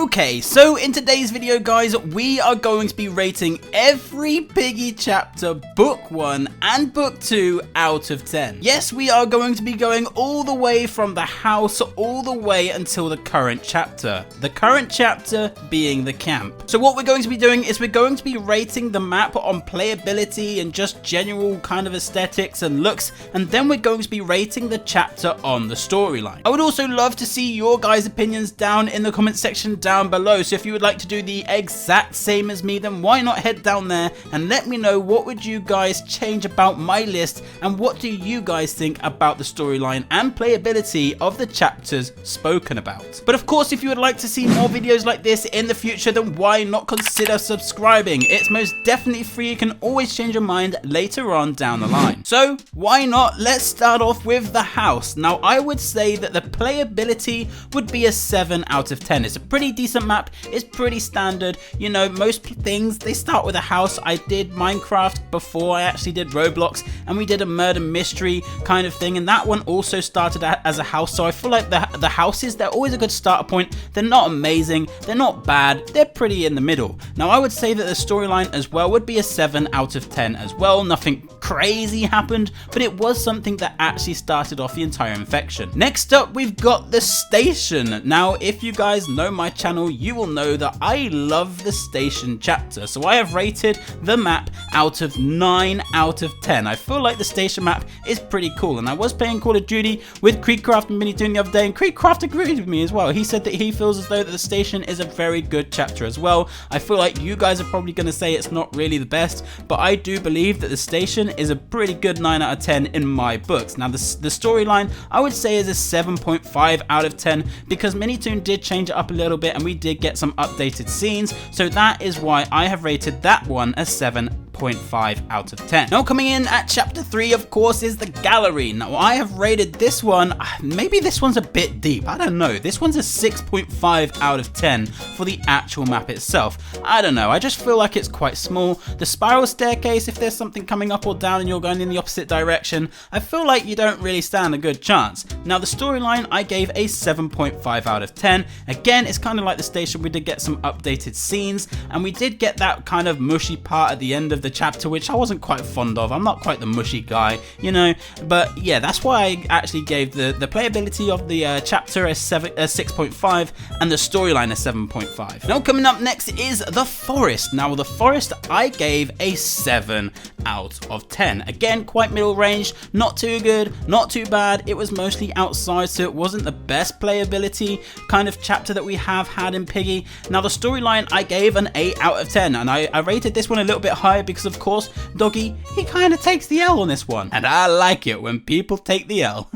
Okay, so in today's video, guys, we are going to be rating every Piggy chapter, book 1 and book 2 out of 10. Yes, we are going to be going all the way from the house all the way until the current chapter. The current chapter being the camp. So what we're going to be doing is we're going to be rating the map on playability and just general kind of aesthetics and looks, and then we're going to be rating the chapter on the storyline. I would also love to see your guys' opinions down in the comment section down below, so if you would like to do the exact same as me, then why not head down there and let me know what would you guys change about my list and what do you guys think about the storyline and playability of the chapters spoken about. But of course, if you would like to see more videos like this in the future, then why not consider subscribing? It's most definitely free. You can always change your mind later on down the line. So why not? Let's start off with the house. Now I would say that the playability would be a 7 out of 10. It's a pretty decent map. It's pretty standard. You know, most things, they start with a house. I did Minecraft before I actually did Roblox, and we did a murder mystery kind of thing, and that one also started as a house. So I feel like the houses, they're always a good starter point. They're not amazing, they're not bad, they're pretty in the middle. Now I would say that the storyline as well would be a 7 out of 10 as well. Nothing crazy happened, but it was something that actually started off the entire infection. Next up, we've got the station. Now if you guys know my channel, you will know that I love the station chapter, so I have rated the map out of 9 out of 10. I feel like the station map is pretty cool, and I was playing Call of Duty with Creedcraft and Minitoon the other day, and Creedcraft agreed with me as well. He said that he feels as though that the station is a very good chapter as well. I feel like you guys are probably going to say it's not really the best, but I do believe that the station is a pretty good 9 out of 10 in my books. Now the storyline I would say is a 7.5 out of 10 because Minitoon did change it up a little bit and we did get some updated scenes, so that is why I have rated that one as 7.5 out of 10. Now coming in at chapter 3, of course, is the gallery. Now I have rated this one, maybe this one's a bit deep, I don't know. This one's a 6.5 out of 10 for the actual map itself. I don't know, I just feel like it's quite small. The spiral staircase, if there's something coming up or down and you're going in the opposite direction, I feel like you don't really stand a good chance. Now the storyline I gave a 7.5 out of 10. Again, it's kind of like the station. We did get some updated scenes and we did get that kind of mushy part at the end of the chapter, which I wasn't quite fond of. I'm not quite the mushy guy, you know, but yeah, that's why I actually gave the playability of the chapter a 6.5 and the storyline a 7.5. Now coming up next is the forest. Now the forest I gave a 7 out of 10. Again, quite middle range, not too good, not too bad. It was mostly outside, so it wasn't the best playability kind of chapter that we have had in Piggy. Now the storyline I gave an 8 out of 10, and I rated this one a little bit higher because of course Doggy, he kind of takes the L on this one, and I like it when people take the L.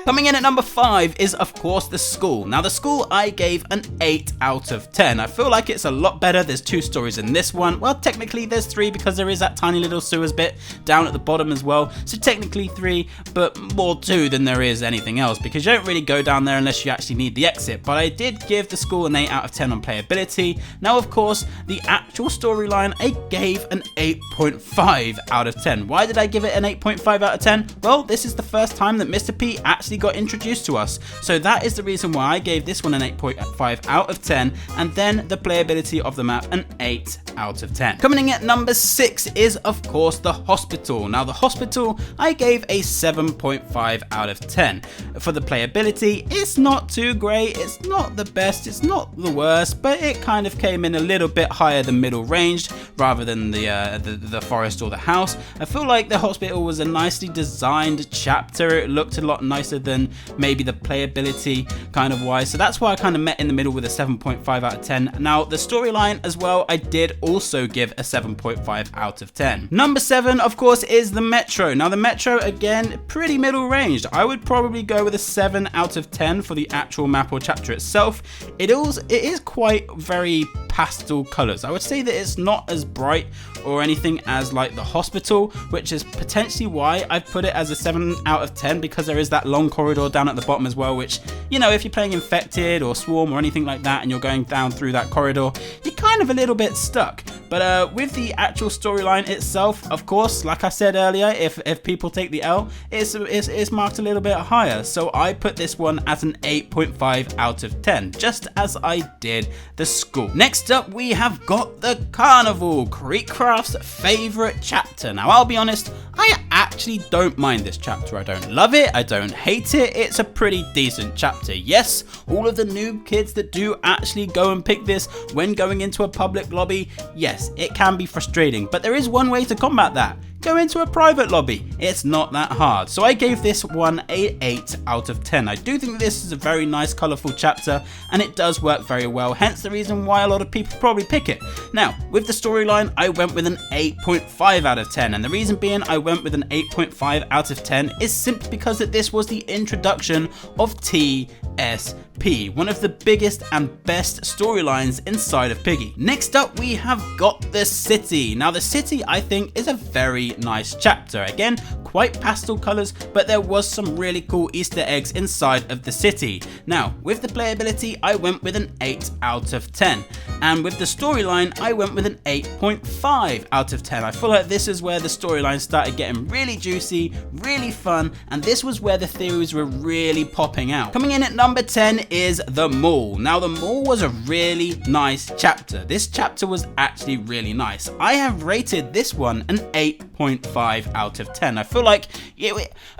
Coming in at number 5 is of course the school. Now the school I gave an 8 out of 10. I feel like it's a lot better. There's 2 stories in this one. Well, technically there's 3 because there is that tiny little sewers bit down at the bottom as well. So technically 3, but more 2 than there is anything else because you don't really go down there unless you actually need the exit. But I did give the school an 8 out of 10 on playability. Now of course the actual storyline I gave an 8.5 out of 10. Why did I give it an 8.5 out of 10? Well, this is the first time that Mr. P actually got introduced to us, so that is the reason why I gave this one an 8.5 out of 10, and then the playability of the map an 8 out of 10. Coming in at number 6 is of course the hospital. Now the hospital I gave a 7.5 out of 10. For the playability, it's not too great, it's not the best, it's not the worst, but it kind of came in a little bit higher than middle ranged rather than the forest or the house. I feel like the hospital was a nicely designed chapter. It looked a lot nicer than maybe the playability kind of wise, so that's why I kind of met in the middle with a 7.5 out of 10. Now the storyline as well I did also give a 7.5 out of 10. Number 7 of course is the metro. Now the metro, again, pretty middle ranged. I would probably go with a 7 out of 10 for the actual map or chapter itself. It is quite very pastel colors. I would say that it's not as bright or anything as like the hospital, which is potentially why I've put it as a 7 out of 10 because there is that long corridor down at the bottom as well, which, you know, if you're playing Infected or Swarm or anything like that and you're going down through that corridor, you're kind of a little bit stuck. But with the actual storyline itself, of course, like I said earlier, if people take the L, it's marked a little bit higher. So I put this one at an 8.5 out of 10, just as I did the school. Next up, we have got the Carnival, Creekcraft's favorite chapter. Now, I'll be honest, I actually don't mind this chapter. I don't love it, I don't hate it. It's a pretty decent chapter. Yes, all of the noob kids that do actually go and pick this when going into a public lobby, yes, it can be frustrating, but there is one way to combat that. Go into a private lobby. It's not that hard. So I gave this one an 8 out of 10. I do think this is a very nice, colourful chapter, and it does work very well, hence the reason why a lot of people probably pick it. Now, with the storyline, I went with an 8.5 out of 10, and the reason being I went with an 8.5 out of 10 is simply because that this was the introduction of TSP, one of the biggest and best storylines inside of Piggy. Next up, we have got the city. Now, the city, I think, is a very nice chapter. Again, quite pastel colors, but there was some really cool Easter eggs inside of the city. Now, with the playability, I went with an 8 out of 10. And with the storyline, I went with an 8.5 out of 10. I feel like this is where the storyline started getting really juicy, really fun, and this was where the theories were really popping out. Coming in at number 10 is the mall. Now, the mall was a really nice chapter. This chapter was actually really nice. I have rated this one an 8.5 out of 10. I feel like,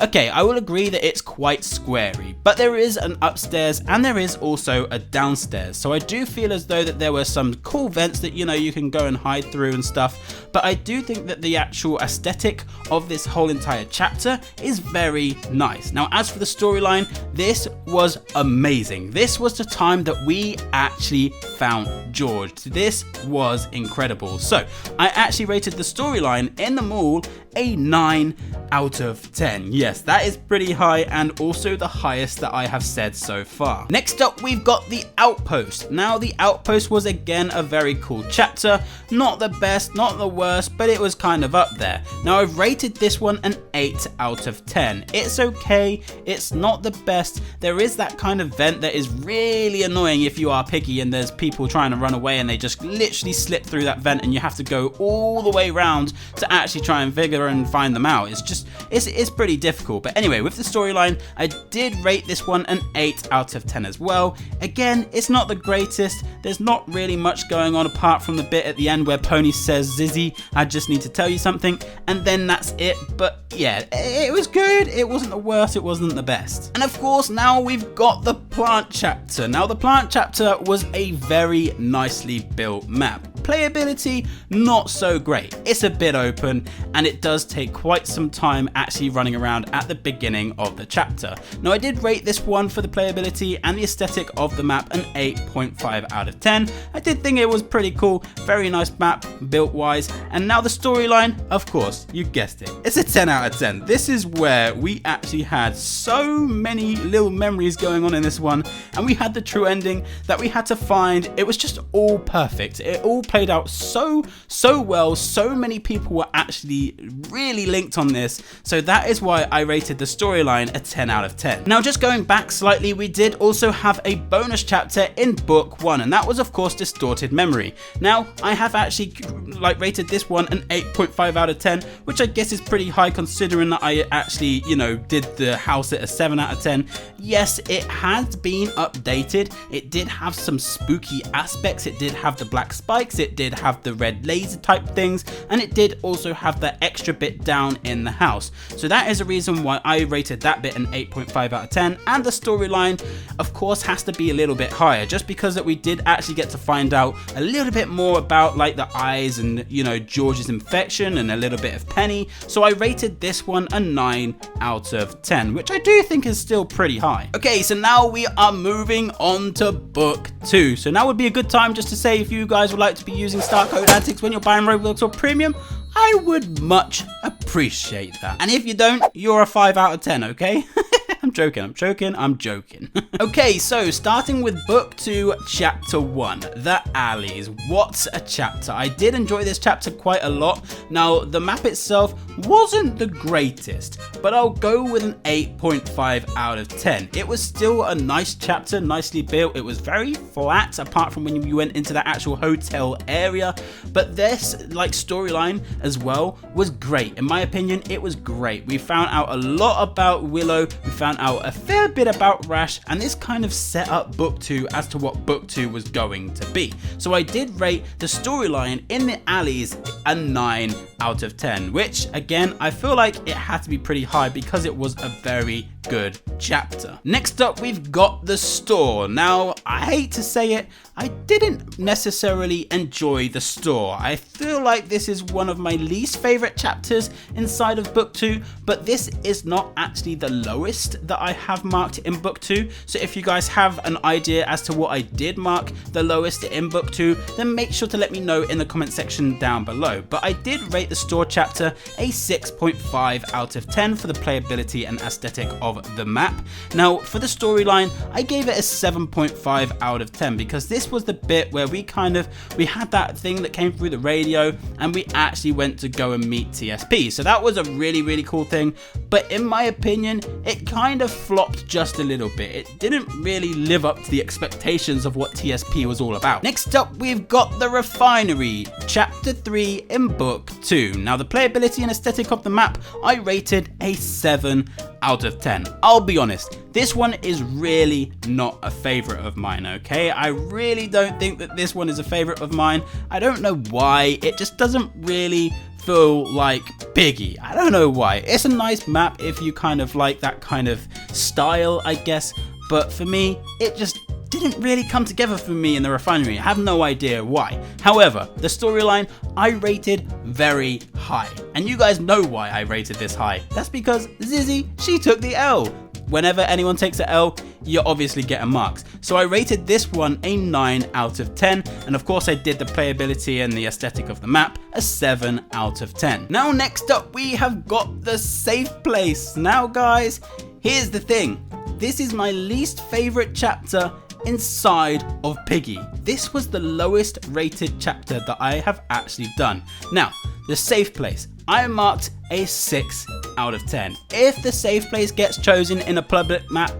okay, I will agree that it's quite squarey, but there is an upstairs and there is also a downstairs. So I do feel as though that there were some cool vents that, you know, you can go and hide through and stuff. But I do think that the actual aesthetic of this whole entire chapter is very nice. Now, as for the storyline, this was amazing. This was the time that we actually found George. This was incredible. So I actually rated the storyline in the mall a 9 out of 10. Yes, that is pretty high and also the highest that I have said so far. Next up, we've got the Outpost. Now, the Outpost was again a very cool chapter. Not the best, not the worst, but it was kind of up there. Now, I've rated this one an 8 out of 10. It's okay, it's not the best. There is that kind of vent that is really annoying if you are Piggy and there's people trying to run away and they just literally slip through that vent and you have to go all the way around to actually try and figure and find them out. It's pretty difficult. But anyway, with the storyline, I did rate this one an 8 out of 10 as well. Again, it's not the greatest. There's not really much going on apart from the bit at the end where Pony says, Zizzy, I just need to tell you something, and then that's it. But yeah, it was good. It wasn't the worst, it wasn't the best. And of course, now we've got the plant chapter. Now, the plant chapter was a very nicely built map. Playability, not so great. It's a bit open and it does take quite some time actually running around at the beginning of the chapter. Now, I did rate this one for the playability and the aesthetic of the map an 8.5 out of 10. I did think it was pretty cool, very nice map built wise. And now the storyline, of course, you guessed it, it's a 10 out of 10. This is where we actually had so many little memories going on in this one, and we had the true ending that we had to find. It was just all perfect. It all played out so well. So many people were actually really linked on this, so that is why I rated the storyline a 10 out of 10. Now, just going back slightly, we did also have a bonus chapter in book 1, and that was of course Distorted Memory. Now, I have actually rated this one an 8.5 out of 10, which I guess is pretty high considering that I actually, you know, did the house at a 7 out of 10. Yes, it has been updated. It did have some spooky aspects. It did have the black spikes. It did have the red laser type things, and it did also have that extra bit down in the house. So that is a reason why I rated that bit an 8.5 out of 10. And the storyline, of course, has to be a little bit higher, just because that we did actually get to find out a little bit more about like the eyes and, you know, George's infection and a little bit of Penny. So I rated this one a 9 out of 10, which I do think is still pretty high. Okay, so now we are moving on to book 2. So now would be a good time just to say, if you guys would like to be using star code Antixx when you're buying Roblox or Premium, I would much appreciate that. And if you don't, you're a 5 out of 10, okay? I'm joking. Okay, so starting with book 2, chapter 1, The Alleys. What a chapter. I did enjoy this chapter quite a lot. Now, the map itself wasn't the greatest, but I'll go with an 8.5 out of 10. It was still a nice chapter, nicely built. It was very flat, apart from when you went into the actual hotel area, but this storyline as well was great. In my opinion, it was great. We found out a lot about Willow, we found out a fair bit about Rash, and this kind of set up book 2 as to what book 2 was going to be. So I did rate the storyline in the alleys a 9 out of 10, which again, I feel like it had to be pretty high because it was a very good chapter. Next up, we've got the store. Now, I hate to say it, I didn't necessarily enjoy the store. I feel like this is one of my least favorite chapters inside of book 2, but this is not actually the lowest that I have marked in book 2. So if you guys have an idea as to what I did mark the lowest in book 2, then make sure to let me know in the comment section down below. But I did rate the store chapter a 6.5 out of 10 for the playability and aesthetic of the map. Now, for the storyline, I gave it a 7.5 out of 10 because this was the bit where we had that thing that came through the radio and we actually went to go and meet TSP. So that was a really cool thing, but in my opinion, it kind of flopped just a little bit. It didn't really live up to the expectations of what TSP was all about. Next up, we've got the refinery, chapter 3 in book 2. Now, the playability and aesthetic of the map, I rated a 7 out of 10. I'll be honest, this one is really not a favorite of mine, okay? I really don't think that this one is a favorite of mine. I don't know why. It just doesn't really feel like Piggy. I don't know why. It's a nice map if you kind of like that kind of style, I guess, but for me, it just didn't really come together for me in the refinery. I have no idea why. However, the storyline I rated very high, and you guys know why I rated this high. That's because Zizzy, she took the L. Whenever anyone takes an L, you're obviously getting marks. So I rated this one a 9 out of 10, and of course I did the playability and the aesthetic of the map a 7 out of 10. Now, next up, we have got the safe place. Now guys, here's the thing. This is my least favorite chapter inside of Piggy. This was the lowest rated chapter that I have actually done. Now, the safe place, I marked a 6 out of 10. If the safe place gets chosen in a public map,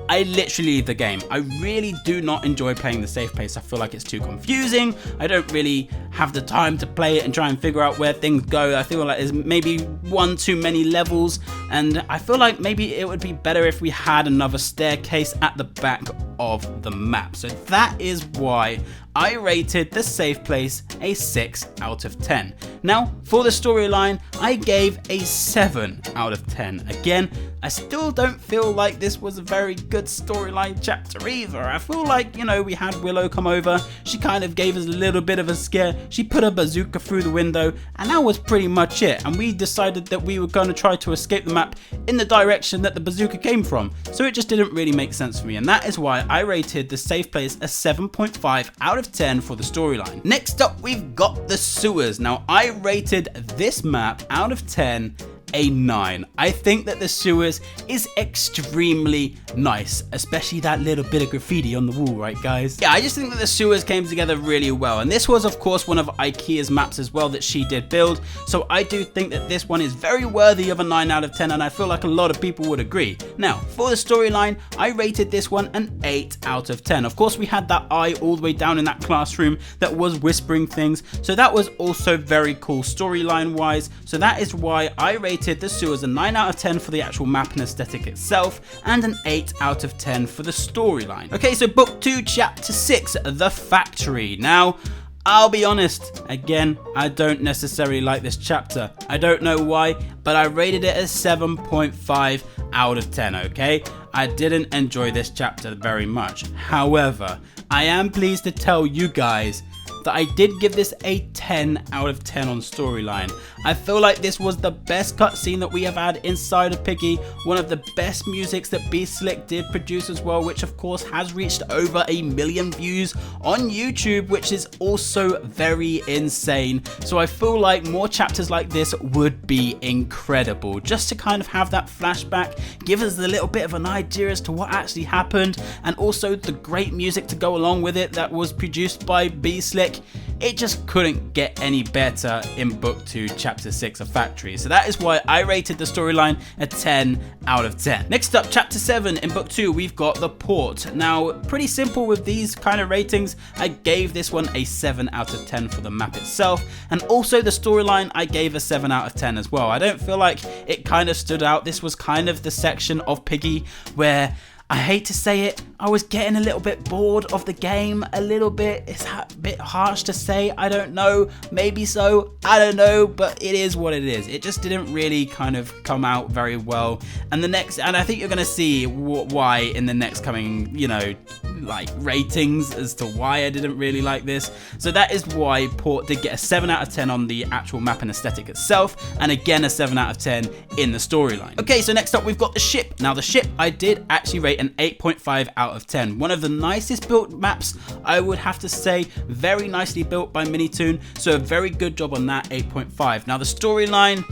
I literally leave the game. I really do not enjoy playing the safe place. I feel like it's too confusing. I don't really have the time to play it and try and figure out where things go. I feel like there's maybe one too many levels, and I feel like maybe it would be better if we had another staircase at the back of the map. So that is why I rated the safe place a 6 out of 10. Now, for the storyline, I gave a 7 out of 10. Again, I still don't feel like this was a very good storyline chapter either. I feel like, we had Willow come over, she kind of gave us a little bit of a scare, she put a bazooka through the window, and that was pretty much it. And we decided that we were going to try to escape the map in the direction that the bazooka came from. So it just didn't really make sense for me, and that is why I rated the safe place a 7.5 out of 10 for the storyline. Next up, we've got the sewers. Now, I rated this map out of 10 a 9. I think that the sewers is extremely nice, especially that little bit of graffiti on the wall, right guys? Yeah, I just think that the sewers came together really well, and this was of course one of IKEA's maps as well that she did build, so I do think that this one is very worthy of a 9 out of 10, and I feel like a lot of people would agree. Now, for the storyline, I rated this one an 8 out of 10. Of course, we had that eye all the way down in that classroom that was whispering things, so that was also very cool storyline wise, so that is why I rated the sewers a 9 out of 10 for the actual map and aesthetic itself, and an 8 out of 10 for the storyline. Okay, so book 2, chapter 6, The Factory. Now, I'll be honest, again, I don't necessarily like this chapter. I don't know why, but I rated it as 7.5 out of 10, okay? I didn't enjoy this chapter very much. However, I am pleased to tell you guys that I did give this a 10 out of 10 on storyline. I feel like this was the best cutscene that we have had inside of Piggy, one of the best musics that BSlick did produce as well, which of course has reached over 1 million views on YouTube, which is also very insane. So I feel like more chapters like this would be incredible, just to kind of have that flashback, give us a little bit of an idea as to what actually happened, and also the great music to go along with it that was produced by BSlick. It just couldn't get any better in Book 2 Chapter 6 of Factory. So that is why I rated the storyline a 10 out of 10. Next up, Chapter 7 in Book 2, we've got the port. Now, pretty simple with these kind of ratings. I gave this one a 7 out of 10 for the map itself, and also the storyline I gave a 7 out of 10 as well. I don't feel like it kind of stood out. This was kind of the section of Piggy where, I hate to say it, I was getting a little bit bored of the game, a little bit. It's a bit harsh to say, I don't know, maybe so, I don't know, but it is what it is. It just didn't really kind of come out very well. And I think you're going to see why in the next coming, you know, like ratings as to why I didn't really like this. So that is why Port did get a 7 out of 10 on the actual map and aesthetic itself, and again a 7 out of 10 in the storyline. Okay, so next up we've got the ship. Now the ship I did actually rate an 8.5 out of 10. One of the nicest built maps, I would have to say, very nicely built by Minitoon, so a very good job on that, 8.5. Now the storyline,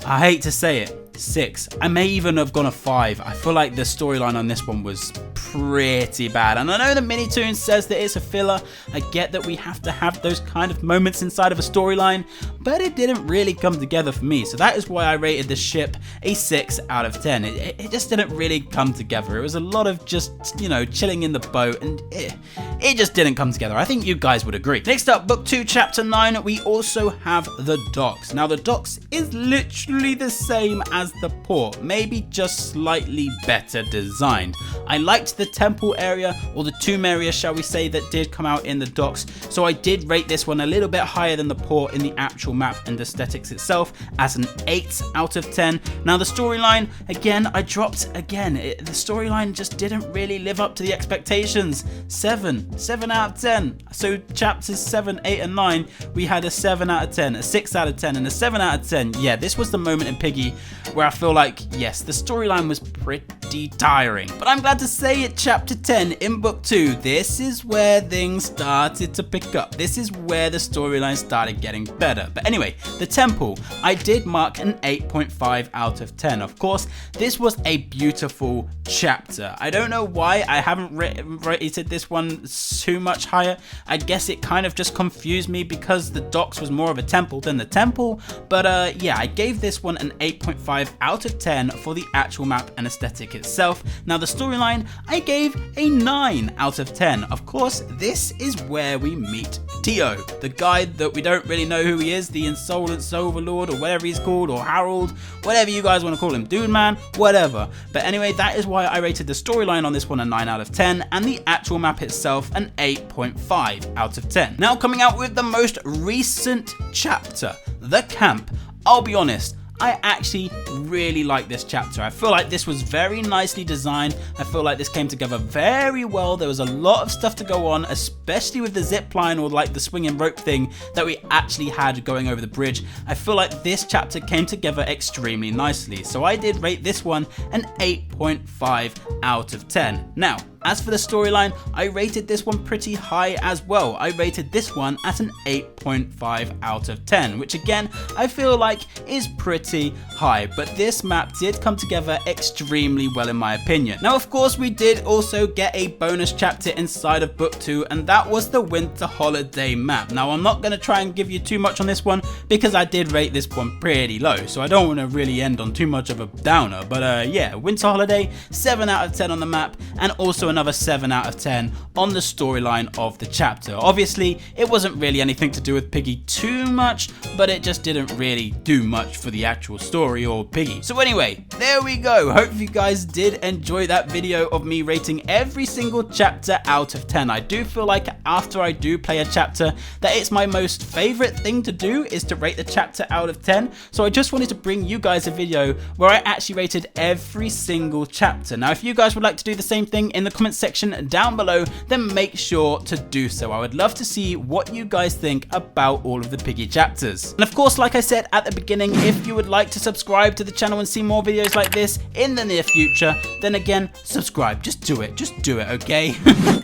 I hate to say it, 6. I may even have gone a 5. I feel like the storyline on this one was pretty bad. And I know that Minitoon says that it's a filler. I get that we have to have those kind of moments inside of a storyline, but it didn't really come together for me. So that is why I rated the ship a 6 out of 10. It just didn't really come together. It was a lot of just, you know, chilling in the boat, and it just didn't come together. I think you guys would agree. Next up, Book 2, Chapter 9, we also have the docks. Now the docks is literally the same as the port, maybe just slightly better designed. I liked the temple area, or the tomb area shall we say, that did come out in the docks, so I did rate this one a little bit higher than the port in the actual map and aesthetics itself as an 8 out of 10. Now the storyline, again, I dropped again. The storyline just didn't really live up to the expectations. 7 out of 10. So chapters 7, 8 and 9, we had a 7 out of 10, a 6 out of 10 and a 7 out of 10. Yeah, this was the moment in Piggy where I feel like, yes, the storyline was pretty tiring. But I'm glad to say at Chapter 10 in Book 2, this is where things started to pick up. This is where the storyline started getting better. But anyway, the temple, I did mark an 8.5 out of 10. Of course, this was a beautiful chapter. I don't know why I haven't rated this one too much higher. I guess it kind of just confused me because the docks was more of a temple than the temple. But yeah, I gave this one an 8.5 out of 10 for the actual map and aesthetic itself. Now the storyline, I gave a 9 out of 10. Of course, this is where we meet Tio, the guy that we don't really know who he is, the Insolence Overlord or whatever he's called, or Harold, whatever you guys want to call him, Dude Man, whatever. But anyway, that is why I rated the storyline on this one a 9 out of 10 and the actual map itself an 8.5 out of 10. Now coming out with the most recent chapter, the camp. I'll be honest, I actually really like this chapter. I feel like this was very nicely designed. I feel like this came together very well. There was a lot of stuff to go on, especially with the zip line or like the swinging rope thing that we actually had going over the bridge. I feel like this chapter came together extremely nicely. So I did rate this one an 8.5 out of 10. Now, as for the storyline, I rated this one pretty high as well. I rated this one at an 8.5 out of 10, which again, I feel like is pretty high, but this map did come together extremely well in my opinion. Now, of course, we did also get a bonus chapter inside of Book 2, and that was the Winter Holiday map. Now, I'm not going to try and give you too much on this one because I did rate this one pretty low, so I don't want to really end on too much of a downer, but yeah, Winter Holiday, 7 out of 10 on the map, and also another 7 out of 10 on the storyline of the chapter. Obviously, it wasn't really anything to do with Piggy too much, but it just didn't really do much for the actual story or Piggy. So anyway, there we go. Hope you guys did enjoy that video of me rating every single chapter out of 10. I do feel like after I do play a chapter that it's my most favorite thing to do is to rate the chapter out of 10. So I just wanted to bring you guys a video where I actually rated every single chapter. Now, if you guys would like to do the same thing in the comments comment section down below, then make sure to do so. I would love to see what you guys think about all of the Piggy chapters. And of course, like I said at the beginning, if you would like to subscribe to the channel and see more videos like this in the near future, then again, subscribe. Just do it, okay?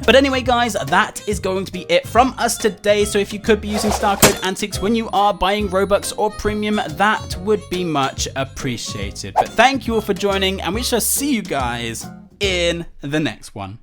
But anyway, guys, that is going to be it from us today. So if you could be using star code Antixx when you are buying Robux or Premium, that would be much appreciated. But thank you all for joining, and we shall see you guys in the next one.